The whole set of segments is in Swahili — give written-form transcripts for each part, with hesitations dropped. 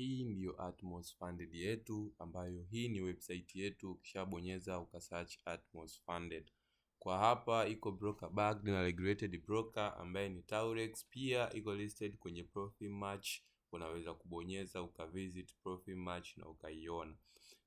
hii ndiyo Atmos Funded yetu, ambayo hii ni website yetu. Ukishabonyeza ukasearch Atmos Funded, kwa hapa iko broker backed na regulated broker ambaye ni Taurex. Pia iko listed kwenye Profitmatch, unaweza kubonyeza ukavisit Profitmatch na ukaiona.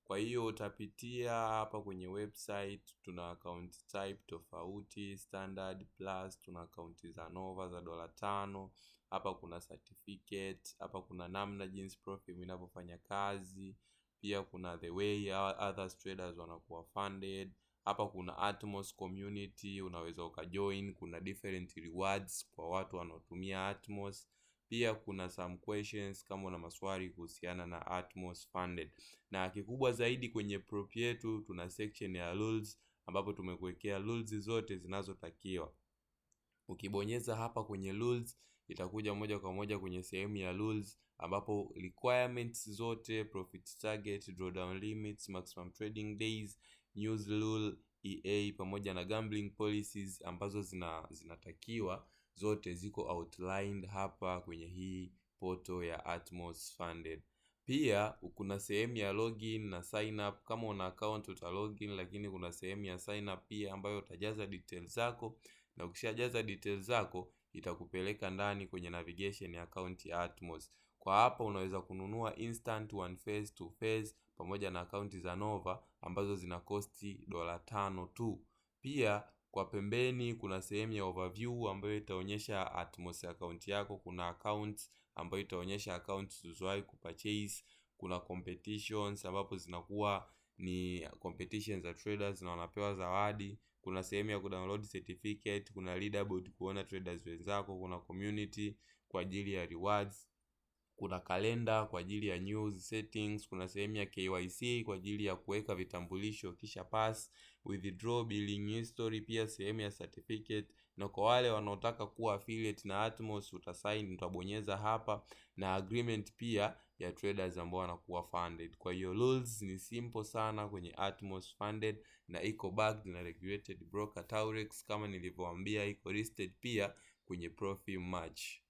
Kwa hiyo utapitia hapa kwenye website, tuna account type tofauti, standard plus, tuna account za Nova za $5. Hapa kuna certificate, hapa kuna namna jinsi Profit inavyofanya kazi, pia kuna the way other traders wanakuwa funded. Hapa kuna Atmos community, unaweza ukajoin, kuna different rewards kwa watu wanaotumia Atmos. Pia kuna some questions kama una maswali kuhusiana na Atmos Funded. Na kikubwa zaidi kwenye prop yetu tuna section ya rules, ambapo tumekuwekea rules zote zinazotakiwa. Ukibonyeza hapa kwenye rules, itakuja moja kwa moja kwenye sehemu ya rules, ambapo requirements zote, profit target, drawdown limits, maximum trading days, news rule, EA pamoja na gambling policies ambazo zinatakiwa zote ziko outlined hapa kwenye hii portal ya Atmos Funded. Pia kuna sehemu ya login na sign up. Kama una account uta login, lakini kuna sehemu ya sign up pia ambayo utajaza details zako, na ukishajaza details zako itakupeleka ndani kwenye navigation ya account ya Atmos. Kwa hapa unaweza kununua instant, one phase, two phase pamoja na account za Nova ambazo zina costi $5 tu. Pia kwa pembeni kuna sehemu ya overview ambayo itaonyesha Atmos account yako. Kuna accounts ambayo itaonyesha accounts ulizowahi kupurchase. Kuna competitions ambapo zinakuwa ni competitions za traders na wanapewa zawadi. Kuna sehemu ya kudownload certificate, kuna leaderboard kuona traders wenzako, kuna community kwa ajili ya rewards, kuna kalenda kwa ajili ya news settings, kuna sehemu ya KYC kwa ajili ya kuweka vitambulisho kisha pass, withdraw, billing history, pia sehemu ya certificate. Na kwa wale wanaotaka kuwa affiliate na Atmos utasign, utabonyeza hapa, na agreement pia ya traders ambao wanakuwa funded. Kwa hiyo rules ni simple sana kwenye Atmos Funded, na iko backed na regulated broker Taurex. Kama nilivyowaambia iko listed pia kwenye Profitmatch.